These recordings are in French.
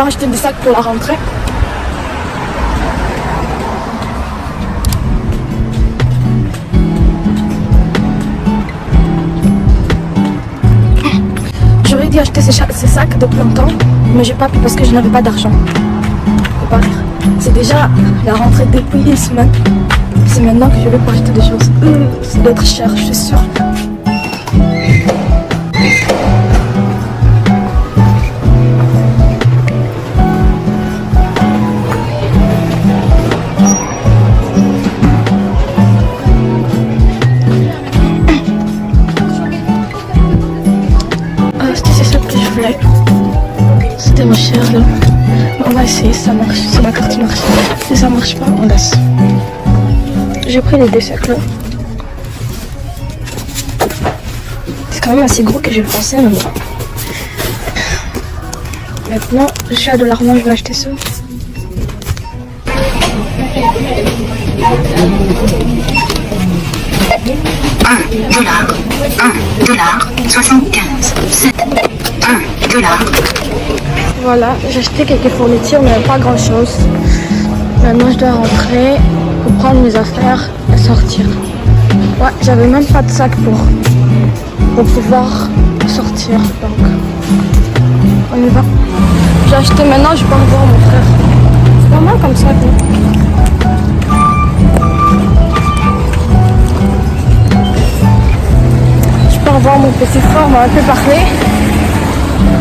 pas acheter des sacs pour la rentrée. J'aurais dû acheter ces sacs depuis longtemps, mais j'ai pas pu parce que je n'avais pas d'argent. C'est déjà la rentrée depuis une semaine. C'est maintenant que je vais pas acheter des choses. Ça doit être cher, je suis sûre. C'est ça que je voulais. C'était moins cher là. On va essayer si ça marche. Si ma carte marche. Si ça marche pas, on laisse. J'ai pris les deux sacs là. C'est quand même assez gros que j'ai pensé, mais bon. Maintenant, je suis à $, je vais acheter ça. $1, Voilà, j'ai acheté quelques fournitures, mais pas grand chose. Maintenant, je dois rentrer pour prendre mes affaires et sortir. Ouais, j'avais même pas de sac pour pouvoir sortir. Donc, on y va. J'ai acheté maintenant, je vais pas revoir mon frère. C'est pas mal comme ça. Je peux revoir mon petit frère, on m'a un peu parlé.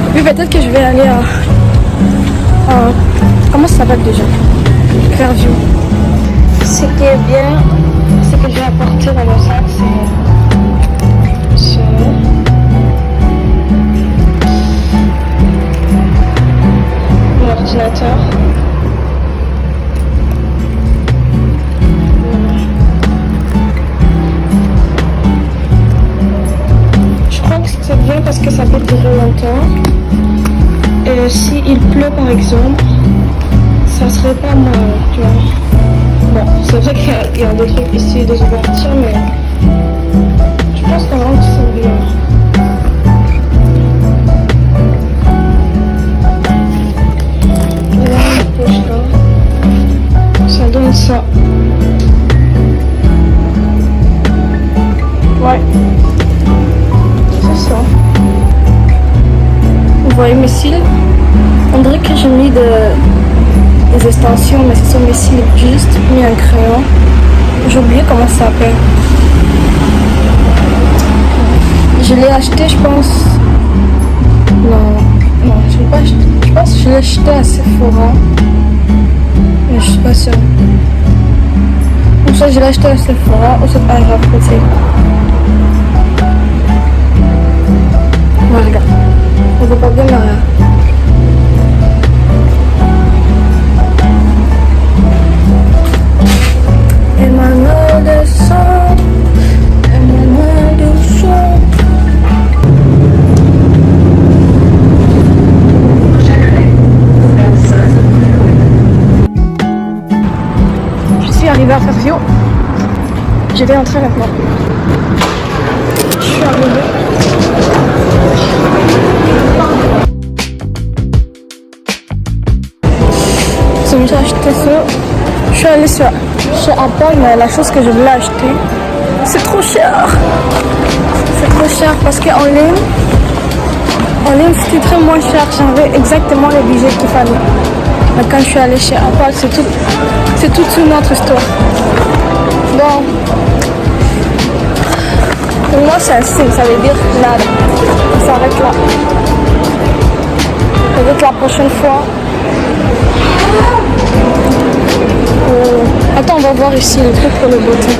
Et puis peut-être que je vais aller à comment ça s'appelle déjà? Fairview. Ce qui est bien, c'est que j'ai apporté dans mon sac, c'est mon ordinateur. Je crois que c'est bien parce que ça peut durer longtemps. Et s'il pleut par exemple, ça serait pas mal, tu vois. Bon, c'est vrai qu'il y a des trucs ici, des ouvertures, mais je pense quand même que c'est bien. Et là, une poche là. Ça donne ça. Ouais. C'est ça. Vous voyez mes cils? On dirait que j'ai mis des extensions, mais ce sont mes cils. J'ai juste mis un crayon. J'ai oublié comment ça s'appelle. Je l'ai acheté, je pense. Non, je l'ai pas acheté. Je pense que je l'ai acheté à Sephora. Mais je suis pas sûre. Ou soit je l'ai acheté à Sephora, ou soit à Raphaël. Ouais, regarde. On voit pas bien là. Emmanuel de sang, Emmanuel de sang. Je suis arrivée à Fairview. Je vais entrer maintenant. Je suis arrivée. J'ai acheté ça. Je suis allée chez Apple, mais la chose que je voulais acheter, c'est trop cher. C'est trop cher parce qu'en ligne, c'était très moins cher. J'avais exactement le budget qu'il fallait. Mais quand je suis allée chez Apple, c'est toute une autre histoire. Bon. Pour moi, c'est un signe, ça veut dire nada. On s'arrête là. Peut-être la prochaine fois. Attends, on va voir ici le truc pour le beauté.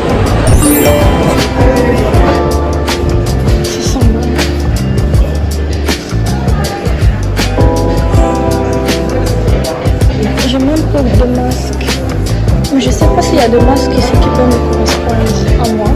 C'est 100 balles. J'ai même pas de masque. Mais je sais pas s'il y a de masques ici qui peuvent me correspondre à moi.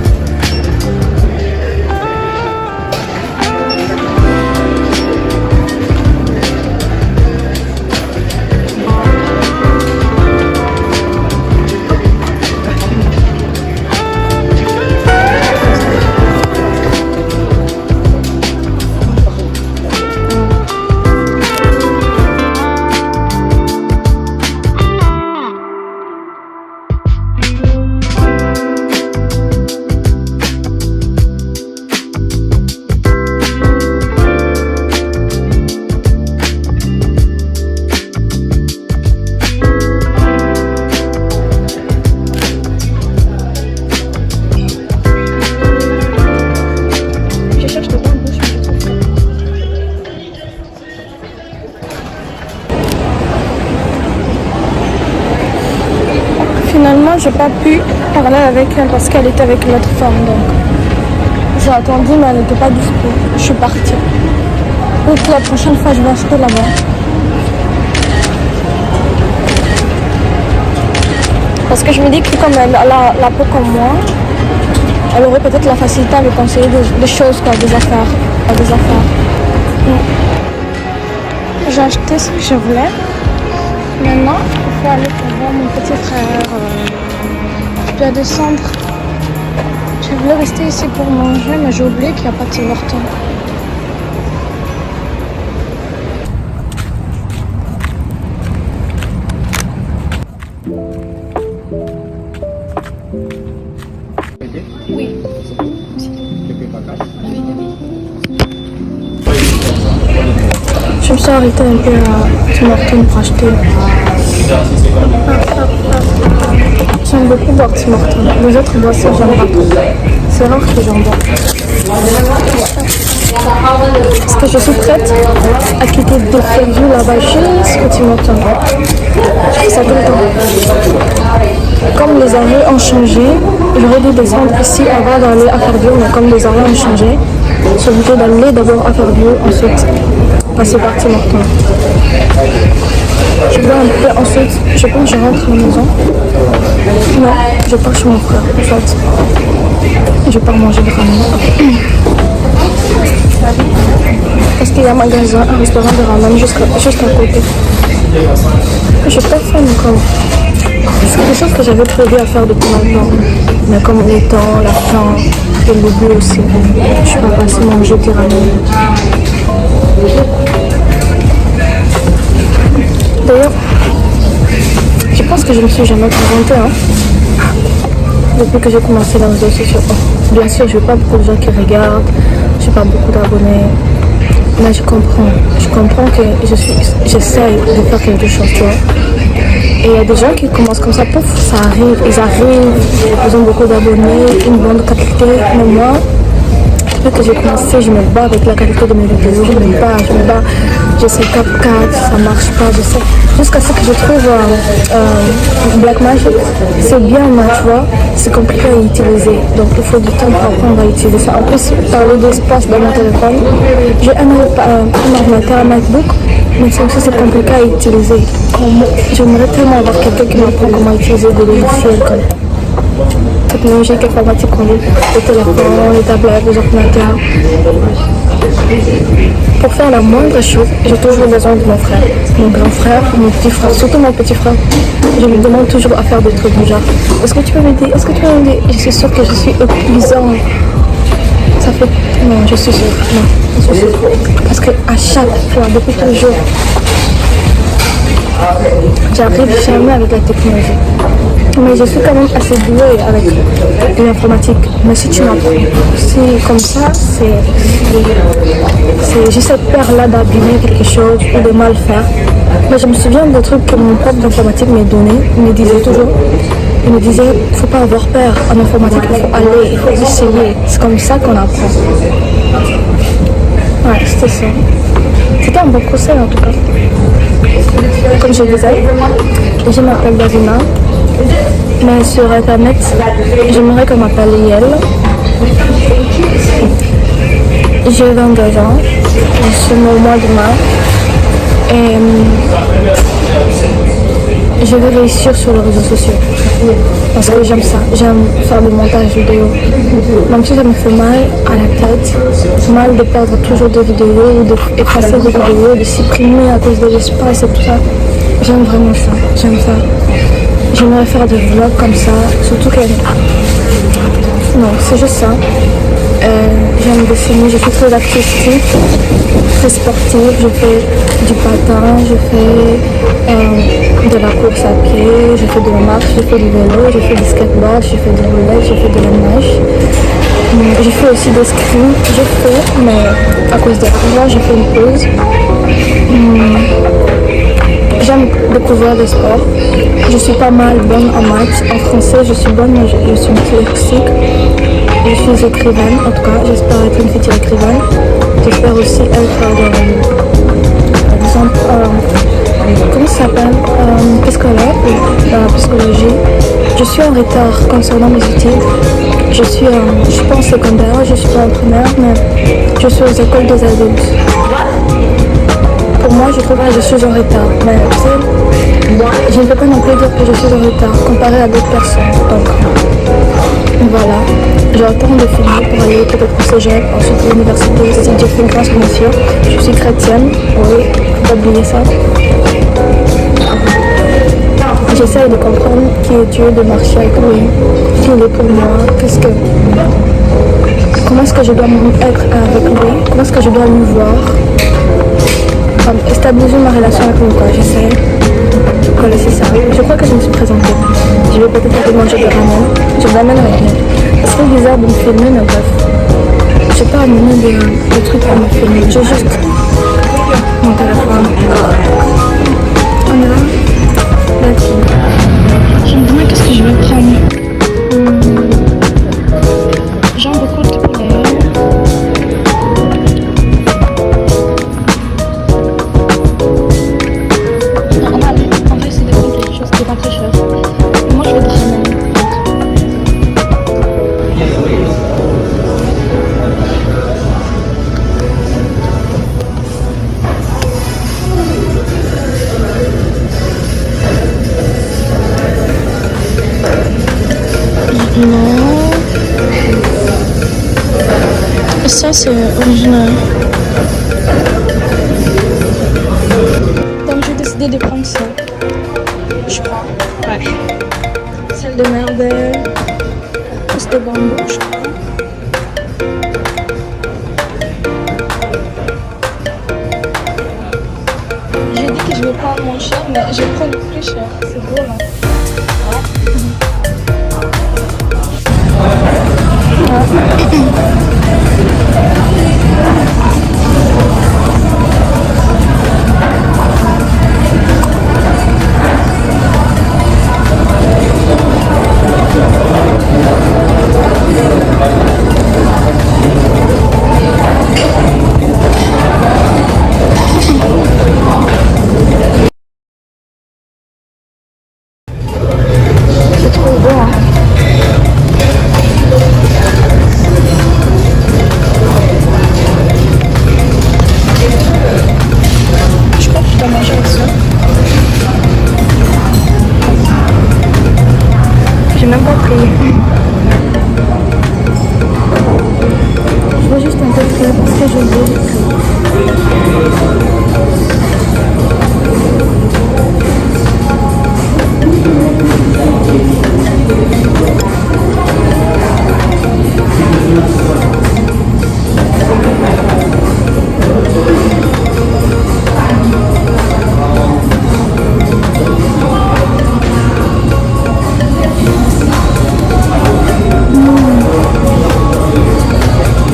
j'ai pas pu parler avec elle parce qu'elle était avec l'autre femme. Donc j'ai attendu, mais elle n'était pas dispo. Je suis partie. Donc la prochaine fois, je vais acheter là-bas. Parce que je me dis que comme elle a la peau comme moi, elle aurait peut-être la facilité à me conseiller des choses, quoi, des affaires. J'ai acheté ce que je voulais. Maintenant, il faut aller pour voir mon petit frère. Je dois descendre. Je voulais rester ici pour manger, mais j'ai oublié qu'il n'y a pas de Tim Hortons. Oui. Je me suis arrêtée un peu à Tim Hortons pour acheter. J'aime beaucoup boire Tim Hortons. Les autres boissons, j'aime pas trop. C'est rare que j'en bois. Parce que je suis prête à quitter des Fairview là-bas jusqu'au Tim Hortons. Je fais ça tout le temps. Comme les arrêts ont changé, j'aurais dû descendre ici avant d'aller à Fairview, mais comme les arrêts ont changé, j'ai obligé d'aller d'abord à Fairview, ensuite passer par Tim Hortons. Je dois un peu ensuite, je pense que je rentre à la maison. Non, je pars chez mon frère en fait. Je pars manger de ramen. Parce qu'il y a un magasin, un restaurant de ramen juste à côté. Je suis pas fan encore. C'est quelque chose que j'avais prévu à faire depuis longtemps. Mais comme le temps, la faim et le goût aussi, je suis pas passée manger du ramen. D'ailleurs, je pense que je me suis jamais présentée depuis que j'ai commencé les réseaux sociaux. Bien sûr, je n'ai pas beaucoup de gens qui regardent, je n'ai pas beaucoup d'abonnés, mais je comprends que j'essaye de faire quelque chose, tu vois. Et il y a des gens qui commencent comme ça, pouf, ça arrive, ils ont beaucoup d'abonnés, une bonne qualité, mais moi, depuis que j'ai commencé, je me bats avec la qualité de mes vidéos, je me bats, j'essaie CapCut, ça marche pas, j'essaie, jusqu'à ce que je trouve Blackmagic, c'est bien, mais tu vois, c'est compliqué à utiliser, donc il faut du temps pour apprendre à utiliser ça. En plus, parler d'espace dans mon téléphone, j'ai un ordinateur, un MacBook, mais c'est compliqué à utiliser. J'aimerais tellement avoir quelqu'un qui m'apprend comment utiliser des logiciels comme technologique, informatique, comme les téléphones, les tablettes, les ordinateurs. Pour faire la moindre chose, j'ai toujours besoin de mon frère, mon grand frère, mon petit frère, surtout mon petit frère. Je lui demande toujours à faire des trucs du genre. Est-ce que tu peux m'aider? Je suis sûre que je suis épuisante. Ça fait... Non, je suis sûre. Non, je suis sûre. Parce qu'à chaque fois, depuis toujours, j'arrive jamais avec la technologie. Mais je suis quand même assez douée avec l'informatique. Mais si tu m'apprends, si comme ça, j'ai cette peur-là d'abîmer quelque chose ou de mal faire. Mais je me souviens des trucs que mon prof d'informatique m'a donné. Il me disait toujours, il me disait, il ne faut pas avoir peur en informatique, il faut aller, il faut essayer. C'est comme ça qu'on apprend. Ouais, c'était ça. C'était un bon conseil en tout cas. Comme je disais, je m'appelle Davina, mais sur internet, j'aimerais qu'on m'appelle Yel. J'ai 22 ans, je suis au mois de mars et je veux réussir sur les réseaux sociaux parce que j'aime ça, j'aime faire du montage vidéo. Même si ça me fait mal à la tête, mal de perdre toujours des vidéos, d'effacer des vidéos, de supprimer à cause de l'espace et tout ça. J'aime vraiment ça, j'aime ça. J'aimerais faire des vlogs comme ça, surtout que... Non, c'est juste ça. J'aime dessiner, je fais très artistique, très sportif, je fais du patin, je fais de la course à pied, je fais de la marche, je fais du vélo, je fais du skateboard, je fais des roulettes, je fais de la nage. Je fais aussi des screens, mais à cause de l'argent, j'ai fait une pause. J'aime découvrir le sport. Je suis pas mal bonne en maths. En français, je suis bonne, mais je suis dyslexique. Je suis écrivaine, en tout cas. J'espère être une future écrivaine. J'espère aussi être, par exemple, comment ça s'appelle, psychologue, dans la psychologie. Je suis en retard concernant mes études. Je suis pas en secondaire, je suis pas en primaire, mais je suis aux écoles des adultes. Pour moi, je trouve que je suis en retard. Mais tu sais, je ne peux pas non plus dire que je suis en retard comparé à d'autres personnes. Donc, voilà. J'attends de finir pour aller peut-être au cégep, ensuite à l'université. Si Dieu fait une grâce, bien sûr. Je suis chrétienne, oui, faut pas oublier ça. J'essaie de comprendre qui est Dieu, de marcher avec lui, qui il est pour moi, comment est-ce que je dois être avec lui, comment est-ce que je dois lui voir, stabiliser ma relation avec lui, quoi. J'essaie. Voilà, c'est ça. Je crois que je me suis présentée. Je vais peut-être aller manger de ramen. Je l'amène avec moi. C'est bizarre de me filmer, mais bref. Je n'ai pas amené de trucs à me filmer. J'ai juste mon téléphone. On est là. Je me demande qu'est-ce que je vais prendre. J'aime beaucoup de poulet. Non, on va essayer de prendre quelque chose qui n'est pas très cher. Moi, je vais te ramener. Non. Et ça, c'est original. Donc, j'ai décidé de prendre ça. Je crois. Ouais. Celle de merveille. C'est de bambou, je crois. J'ai dit que je vais prendre moins cher, mais je vais prendre plus cher. C'est beau, là. C'est trop beau, hein. Je crois que je dois manger avec ça. J'ai même pas pris. Je veux juste un peu de feu parce que je veux.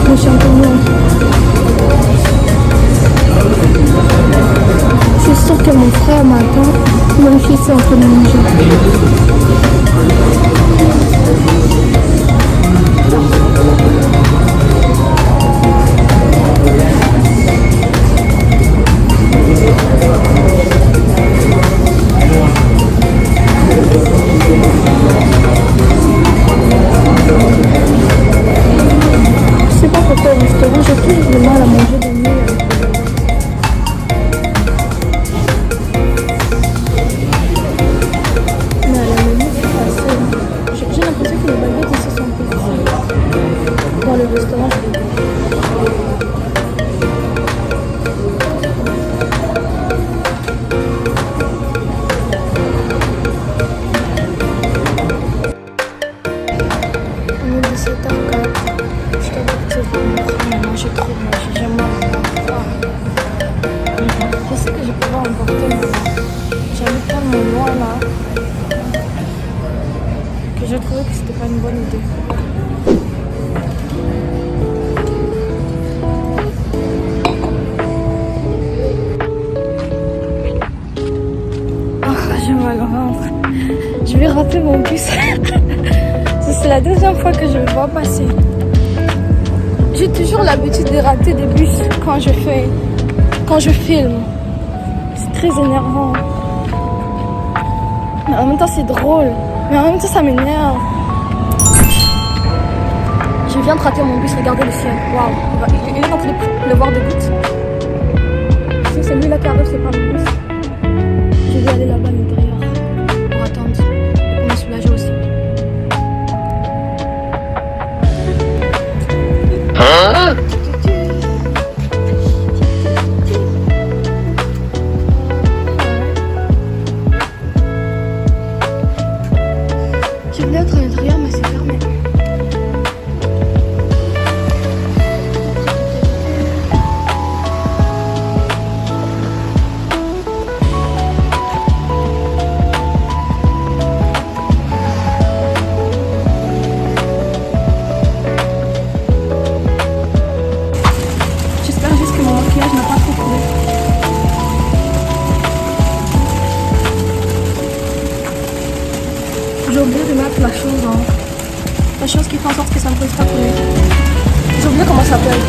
Les champignons. Je suis sûre que mon frère m'attend. Mon fils est en train de manger. Je sais pas pourquoi au restaurant j'ai toujours du mal à manger de nuit. Mais à la limite c'est facile. J'ai l'impression que les baguettes ici sont plus petites. Dans le restaurant je les On est 17h04. Je dois partir maintenant, j'ai trop mangé, j'ai mal à la Je sais que je vais pouvoir emporter mais j'habite tellement loin là que j'ai trouvé que c'était pas une bonne idée. J'ai mal au ventre. Je vais rater mon bus. C'est la deuxième fois que je le vois passer. J'ai toujours l'habitude de rater des bus quand je filme. C'est très énervant. Mais en même temps c'est drôle. Mais en même temps, ça m'énerve. Je viens de rater mon bus, regardez le ciel. Waouh, il est en train de pleuvoir des gouttes. Si c'est lui là qui arrive, c'est pas mon bus. Je vais aller là-bas à l'intérieur pour attendre et pour me soulager aussi. Hein? Je voulais être à l'intérieur, mais c'est fermé. J'espère juste que mon maquillage n'a pas trop coulé. J'ai oublié de mettre la chose qui fait en sorte que ça ne peut pas couler. J'ai oublié comment ça s'appelle.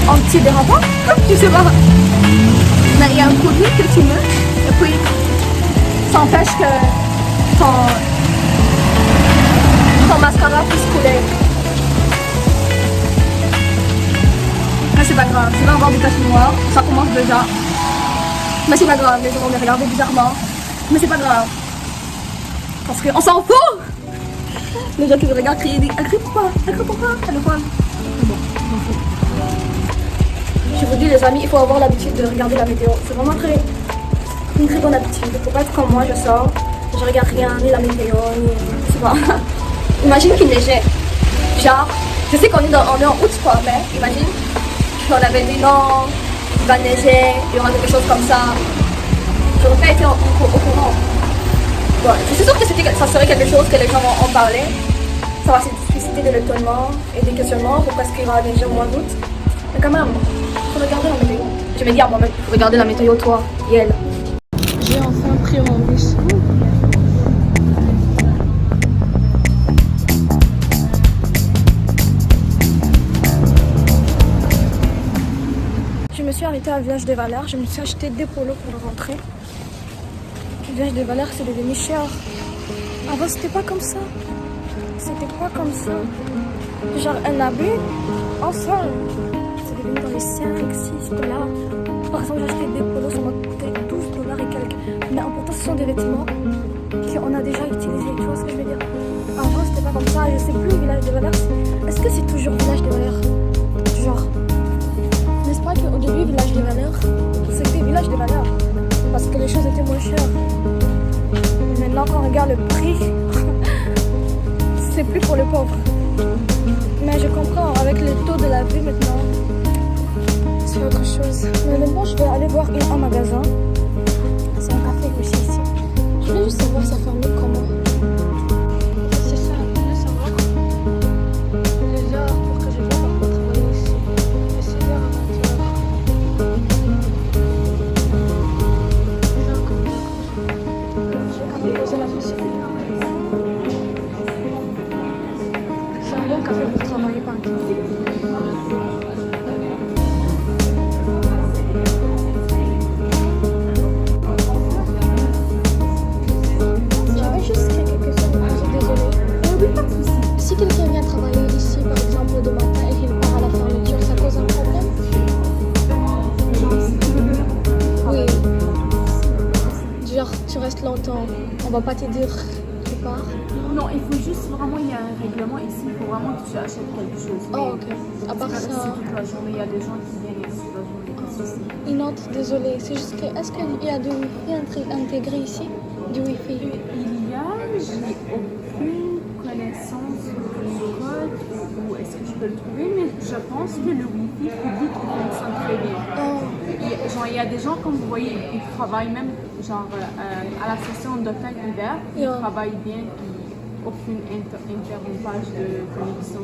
Antidérapant? Je sais pas. Mais il y a un produit que tu mets et puis ça empêche que ton mascara puisse couler. Mais c'est pas grave, je vais avoir des taches noires, ça commence déjà. Mais c'est pas grave, les gens vont me regarder bizarrement. Mais c'est pas grave. Parce qu'on s'en fout! Les gens qui me regardent crient, elle crie pourquoi? Elle crie pourquoi? Elle le voit. Bon, on s'en fout. Je vous dis les amis, il faut avoir l'habitude de regarder la météo. C'est vraiment une très bonne habitude. Il ne faut pas être comme moi, je sors, je regarde rien, ni la météo, ni... Je sais pas. Imagine qu'il neigeait. Genre, je sais qu'on est en août quoi, mais imagine, on avait dit non, il va neiger, il y aura quelque chose comme ça. J'aurais pas été au courant. Bon, je suis sûre que ça serait quelque chose que les gens vont en parler. Ça va susciter de l'étonnement et des questionnements. Pourquoi est-ce qu'il va neiger au mois d'août? Mais quand même, il faut regarder la météo. Je vais dire à moi-même, il faut regarder la météo, toi et elle. J'ai enfin pris mon bus. Je me suis arrêtée à Village des Valeurs. Je me suis acheté des polos pour rentrer. Village des Valeurs, c'est devenu cher. Avant, c'était pas comme ça. C'était pas comme ça. Genre, un habit, ensemble, c'est devenu dans les 5, 6 dollars. Par exemple, j'ai acheté des polos, ça m'a coûté 12 dollars et quelques. Mais en pourtant, ce sont des vêtements qu'on a déjà utilisés. Tu vois ce que je veux dire? Avant, c'était pas comme ça. Je sais plus, Village des Valeurs. Est-ce que c'est toujours Village des Valeurs? Genre, n'est-ce pas qu'au début, Village des Valeurs, c'était Village des Valeurs? Parce que les choses étaient moins chères. Maintenant, quand on regarde le prix, c'est plus pour les pauvres. Mais je comprends, avec le taux de la vie maintenant, c'est autre chose. Mais maintenant, je vais aller voir un magasin. C'est un café aussi ici. Je voulais juste savoir ça ferme comment. C'est ça, je voulais savoir les heures pour que je vienne pour travailler ici. De 6h à 20h. C'est un bon café pour travailler par exemple. J'avais juste quelques questions, je suis désolée. Oui, pas de souci. Si quelqu'un vient travailler ici, par exemple, de matin et qu'il part à la fermeture, ça cause un problème? Oui. Genre, tu restes longtemps, on va pas te dire tu pars. Non, il faut juste vraiment, il y a un règlement ici, il faut vraiment que tu achètes quelque chose. Oh, ok. À part ça. Toute la journée, il y a des gens qui viennent ici toute la journée. Pas de souci. Une autre, désolée, c'est juste que, est-ce qu'il y a du wifi intégré ici? Du wifi? Il y a, j'ai aucune connaissance du code ou est-ce que je peux le trouver, mais je pense que le wifi public fonctionne très bien. Oh. Il y a des gens, comme vous voyez, ils travaillent même genre à la session d'hôtel hiver, ils travaillent bien, puis aucune interrompage de connexion.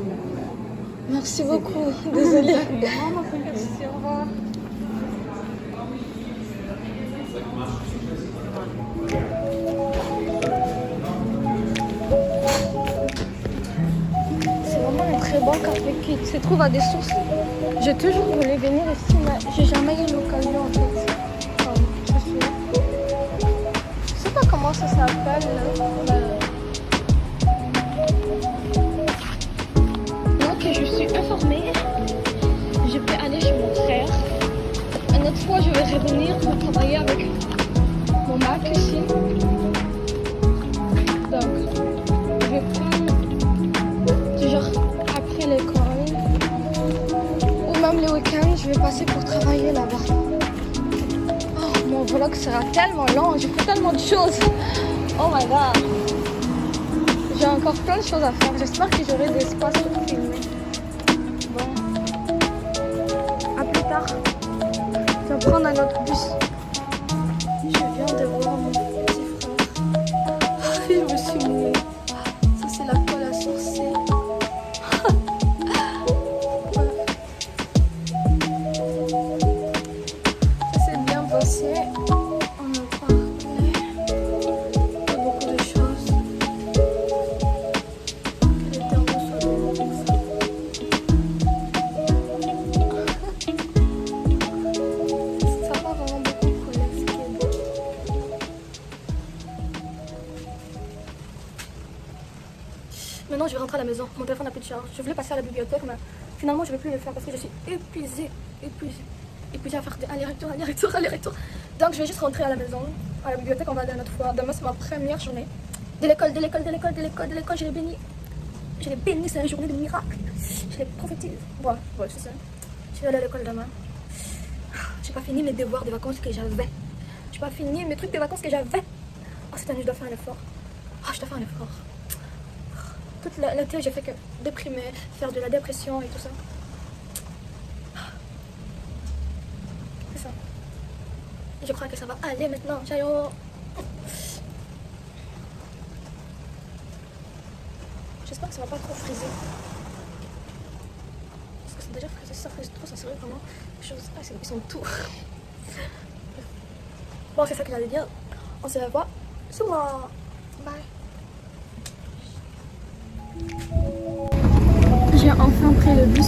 Merci beaucoup, désolée. Merci, au revoir. C'est vraiment un très bon café qui se trouve à des sources. J'ai toujours voulu venir ici, mais j'ai jamais eu l'occasion en fait. Je sais pas comment ça s'appelle. finir de travailler avec mon Mac ici. Donc, je vais prendre toujours après l'école ou même les week-ends, je vais passer pour travailler là-bas. Oh, mon vlog sera tellement long, j'ai fait tellement de choses. Oh my god. J'ai encore plein de choses à faire. J'espère que j'aurai de l'espace pour filmer. Bon. À plus tard. Je vais prendre un autre bus. Je viens de voir mon petit frère. Je me suis mouillée. Ça, c'est la colle à sourcils. Ça s'est bien passé. On a parlé de beaucoup de choses. Que l'éternel soit béni pour ça. Ça va vraiment beaucoup pour l'expliquer. Maintenant, je vais rentrer à la maison. Mon téléphone n'a plus de charge. Je voulais passer à la bibliothèque, mais finalement, je ne vais plus le faire parce que je suis épuisée à faire des aller-retour. Donc, je vais juste rentrer à la maison. À la bibliothèque, on va aller une autre fois. Demain, c'est ma première journée de l'école. Je l'ai béni. Je l'ai béni, c'est une journée de miracle. Je l'ai prophétise. Ouais, c'est ça. Je vais aller à l'école demain. J'ai pas fini mes devoirs de vacances que j'avais. J'ai pas fini mes trucs de vacances que j'avais. Oh, cette année, je dois faire un effort. Oh, je dois faire un effort. Toute l'été, j'ai fait que déprimer, faire de la dépression et tout ça. C'est ça. Je crois que ça va aller maintenant. Chayo. J'espère que ça va pas trop friser. Parce que c'est déjà frisé, ça frise trop, ça serait vraiment quelque chose. Ah, ils sont tout. Bon, c'est ça que j'allais dire. On se revoit sur moi. Bye. J'ai enfin pris le bus.